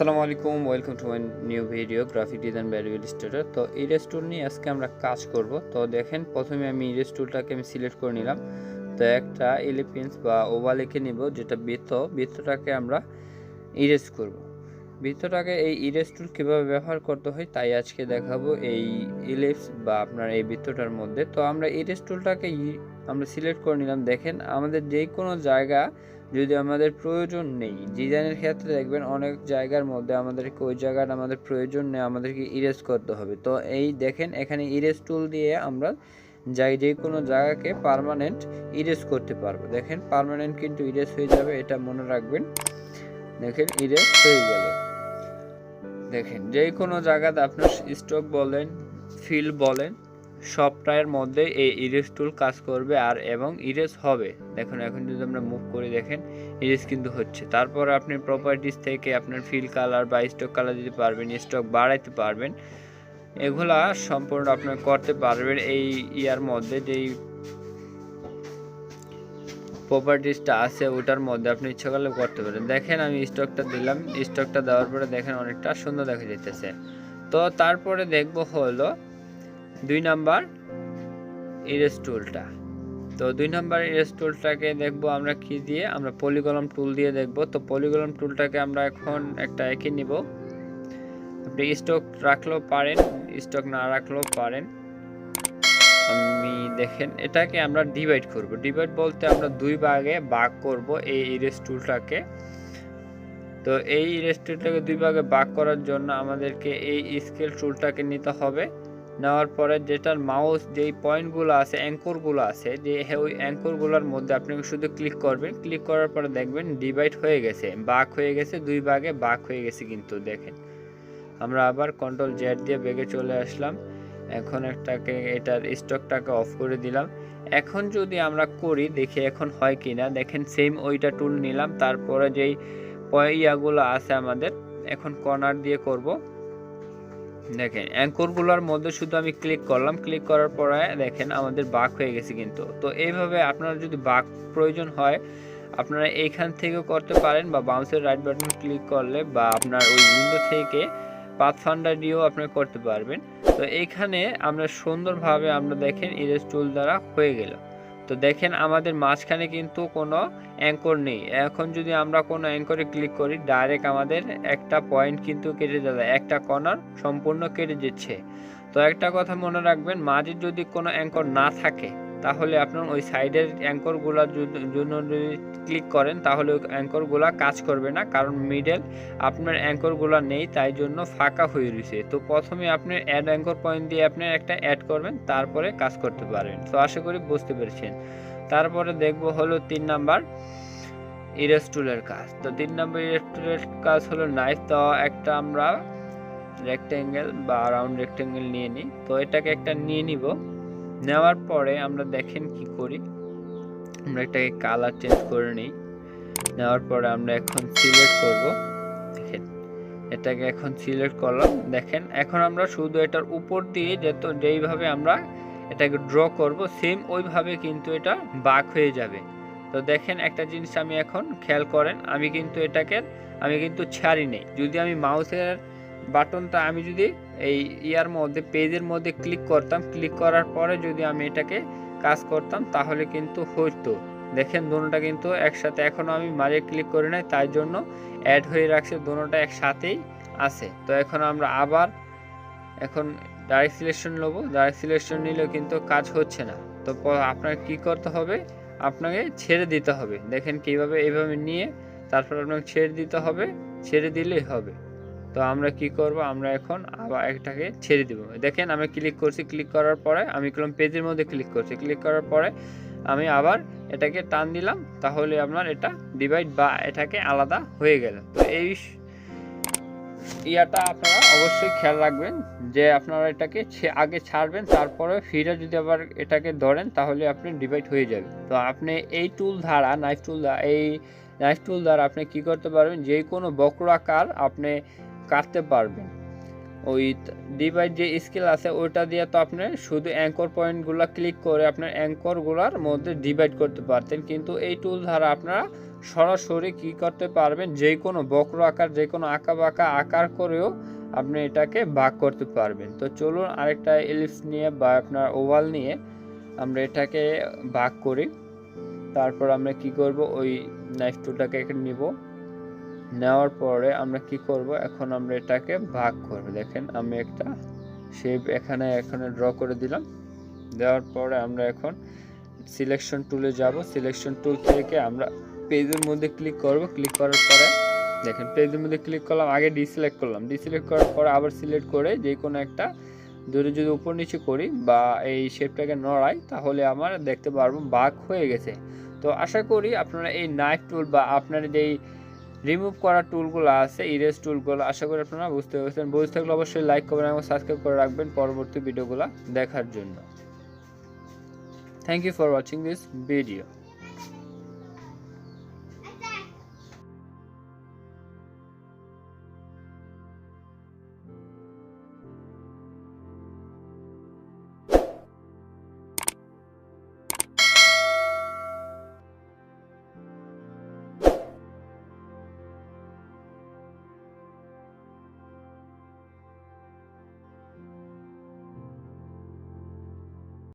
আসসালামু আলাইকুম, welcome to my new video graphic design by Illustrator. তো ইরেজ টুল নিয়ে আজকে আমরা কাজ করব। তো দেখেন, প্রথমে আমি ইরেজ টুলটাকে সিলেক্ট করে নিলাম। তো একটা এলিপেন্স বা ওভাল এঁকে নিব, যেটা বৃত্তটাকে আমরা ইরেজ করব। বৃত্তটাকে এই ইরেজ টুল কীভাবে ব্যবহার করতে হয় তাই আজকে দেখাবো এই ইলিপস বা আপনার এই বৃত্তটার মধ্যে। তো আমরা ইরেজ টুলটাকে আমরা সিলেক্ট করে নিলাম। দেখেন, আমাদের যে কোনো জায়গা যদি আমাদের প্রয়োজন নেই, ডিজাইনের ক্ষেত্রে দেখবেন অনেক জায়গার মধ্যে আমাদেরকে ওই জায়গাটা আমাদের প্রয়োজন নেই, আমাদেরকে ইরেজ করতে হবে। তো এই দেখেন, এখানে ইরেজ টুল দিয়ে আমরা যে কোনো জায়গাকে পার্মানেন্ট ইরেজ করতে পারবো। দেখেন, পার্মানেন্ট কিন্তু ইরেজ হয়ে যাবে, এটা মনে রাখবেন। দেখেন, ইরেজ হয়ে গেল। দেখেন, যে কোনো জায়গাতে আপনার স্ট্রোক বলেন, ফিল বলেন, সবটার মধ্যে এই ইরেজ টুল কাজ করবে আর এবং ইরেজ হবে। দেখুন, এখন যদি আমরা মুভ করি, দেখেন ইরেজ কিন্তু হচ্ছে। তারপরে আপনি প্রপার্টিস থেকে আপনার ফিল কালার বা স্ট্রোক কালার দিতে পারবেন, স্ট্রোক বাড়াইতে পারবেন, এগুলা সম্পূর্ণ আপনার করতে পারবেন এই ইয়ার মধ্যে। যেই প্রপার্টিসটা আছে ওটার মধ্যে আপনি ইচ্ছা করলে করতে পারেন। দেখেন, আমি স্টকটা দিলাম, স্টকটা দেওয়ার পরে দেখেন অনেকটা সুন্দর দেখা যাইতেছে। তো তারপরে দেখব হলো 2 নাম্বার ইরেজ টুলটা। তো 2 নাম্বার ইরেজ টুলটাকে দেখব আমরা কি দিয়ে, আমরা পলিগন টুল দিয়ে দেখব। তো পলিগন টুলটাকে আমরা এখন একটা এঁকে নিব। আপনি স্টক রাখলেও পারেন, স্টক না রাখলেও পারেন। আমি দেখেন, এটাকে আমরা ডিভাইড করব। ডিভাইড বলতে আমরা 2 ভাগে ভাগ করব এই ইরেজ টুলটাকে। তো এই ইরেজ টুলটাকে 2 ভাগে ভাগ করার জন্য আমাদেরকে এই স্কেল টুলটাকে নিতে হবে। নেওয়ার পরে যেটার মাউস যেই পয়েন্টগুলো আছে, অ্যাঙ্করগুলো আছে, যে ওই অ্যাঙ্করগুলোর মধ্যে আপনি শুধু ক্লিক করবেন। ক্লিক করার পরে দেখবেন ডিভাইড হয়ে গেছে, ভাগ হয়ে গেছে, 2 ভাগে ভাগ হয়ে গেছে। কিন্তু দেখেন, আমরা আবার কন্ট্রোল জেড দিয়ে বেগে চলে আসলাম। এখন এটার স্টকটাকে অফ করে দিলাম। এখন যদি আমরা করি, দেখি এখন হয় কি না। দেখেন, সেম ওইটা টুল নিলাম, তারপরে যেই ইয়াগুলো আছে আমাদের, এখন কর্নার দিয়ে করব। দেখেন, অ্যাঙ্করগুলোর মধ্যে শুধু আমি ক্লিক করলাম। ক্লিক করার পরে দেখেন আমাদের বাঁক হয়ে গেছে কিন্তু। তো এইভাবে আপনারা যদি বাঁক প্রয়োজন হয়, আপনারা এইখান থেকেও করতে পারেন, বা বাউন্সের রাইট বাটন ক্লিক করলে বা আপনার ওই উইন্ডো থেকে পাথফাইন্ডার দিয়েও আপনারা করতে পারবেন। তো এইখানে আমরা সুন্দরভাবে আমরা দেখেন ইরেজ টুল দ্বারা হয়ে গেল। তো দেখেন, আমাদের মাঝখানে কিন্তু কোনো অ্যাঙ্কর নেই। এখন যদি আমরা কোনো অ্যাঙ্করে ক্লিক করি, ডাইরেক্ট আমাদের একটা পয়েন্ট কিন্তু কেটে যাবে, একটা কর্নার সম্পূর্ণ কেটে যাচ্ছে। তো একটা কথা মনে রাখবেন, মাঝে যদি কোনো অ্যাঙ্কর না থাকে, তাহলে আপনার ওই সাইডের অ্যাঙ্করগুলোর জন্য যদি ক্লিক করেন, তাহলে ওই অ্যাঙ্করগুলো কাজ করবে না, কারণ মিডল আপনার অ্যাঙ্করগুলো নেই, তাই জন্য ফাঁকা হয়ে রয়েছে। তো প্রথমে আপনি অ্যাড অ্যাঙ্কর পয়েন্ট দিয়ে আপনি একটা অ্যাড করবেন, তারপরে কাজ করতে পারবেন। তো আশা করি বুঝতে পেরেছেন। তারপরে দেখব হলো 3 নাম্বার ইরেজ টুলের কাজ। তো 3 নাম্বার ইরেজ টুলের কাজ হলো নাইফ। তো একটা আমরা রেক্টেঙ্গেল বা রাউন্ড রেক্টেঙ্গেল নিয়ে নিই। তো এটাকে একটা নিয়ে নিব। নেওয়ার পরে আমরা দেখেন কি করি, আমরা এটাকে কালার চেঞ্জ করে নিই। নেওয়ার পরে আমরা এখন সিলেক্ট করব। দেখেন, এটাকে এখন সিলেক্ট করলাম। দেখেন, এখন আমরা শুধু এটার উপর দিয়ে যেইভাবে আমরা এটাকে ড্র করব, সেম ওইভাবে কিন্তু এটা বাঁক হয়ে যাবে। তো দেখেন, একটা জিনিস আমি এখন খেয়াল করেন, আমি কিন্তু ছাড়ি নেই। যদি আমি মাউসের বাটনটা আমি যদি এই ইয়ার মধ্যে পেজের মধ্যে ক্লিক করতাম, ক্লিক করার পরে যদি আমি এটাকে কাজ করতাম, তাহলে কিন্তু হইতো। দেখেন, দোনোটা কিন্তু একসাথে, এখনও আমি মাঝে ক্লিক করি নাই, তাই জন্য অ্যাড হয়ে রাখছে, দোনোটা একসাথেই আছে। তো এখন আমরা আবার এখন ডাইরেক্ট সিলেকশন নেব। ডাইরেক্ট সিলেকশন নিলেও কিন্তু কাজ হচ্ছে না। তো আপনাকে কি করতে হবে, আপনাকে ছেড়ে দিতে হবে। দেখেন কিভাবে, এইভাবে নিয়ে তারপর আপনাকে ছেড়ে দিতে হবে, ছেড়ে দিলেই হবে। তো আমরা কি করব, আমরা এখন আবার একটাকে ছেড়ে দিব। দেখেন, আমি ক্লিক করছি, ক্লিক করার পরে আমি পেজের মধ্যে ক্লিক করছি, ক্লিক করার পরে আমি আবার এটাকে টান দিলাম, তাহলে আপনার এটা ডিভাইড বা এটাকে আলাদা হয়ে গেল। তো এই ইয়াটা আপনারা অবশ্যই খেয়াল রাখবেন যে আপনারা এটাকে আগে ছাড়বেন, তারপরে ফিরে যদি আবার এটাকে ধরেন, তাহলে আপনি ডিভাইড হয়ে যাবে। তো আপনি এই টুল দ্বারা, নাইফ টুল দ্বারা আপনি কি করতে পারবেন, যে কোনো বক্রাকার আপনি কাটতে পারবেন। ওই ডিভাইড যে স্কেল আছে ওইটা দিয়ে তো আপনি শুধু অ্যাঙ্কর পয়েন্টগুলো ক্লিক করে আপনার অ্যাঙ্করগুলোর মধ্যে ডিভাইড করতে পারতেন, কিন্তু এই টুল দ্বারা আপনারা সরাসরি কি করতে পারবেন, যে কোনো বক্র আকার, যে কোনো আঁকা বাঁকা আকার করেও আপনি এটাকে ভাগ করতে পারবেন। তো চলুন আরেকটা এলিপস নিয়ে বা আপনার ওভাল নিয়ে আমরা এটাকে ভাগ করি। তারপর আমরা কি করব, ওই নাইফ টুলটাকে এখানে নিব, নেওয়ার পরে আমরা কি করব, এখন আমরা এটাকে ভাগ করব। দেখেন আমি একটা শেপ এখানে ড্র করে দিলাম। দেওয়ার পরে আমরা এখন সিলেকশন টুলে যাব। সিলেকশন টুল থেকে আমরা পেজের মধ্যে ক্লিক করব। ক্লিক করার পরে দেখেন পেজের মধ্যে ক্লিক করলাম, আগে ডিসিলেক্ট করলাম, ডিসিলেক্ট করার পরে আবার সিলেক্ট করে যে কোনো একটা ধরে যদি উপর নিচে করি বা এই শেপটাকে নড়াই, তাহলে আমার দেখতে পারবো ভাগ হয়ে গেছে। তো আশা করি আপনারা এই নাইফ টুল বা আপনার যেই রিমুভ করার টুলগুলো আছে, ইরেজ টুলগুলো, আশা করি আপনারা বুঝতে পেরেছেন। বুঝতে থাকলে অবশ্যই লাইক করবেন এবং সাবস্ক্রাইব করে রাখবেন পরবর্তী ভিডিওগুলো দেখার জন্য। Thank you for watching this video.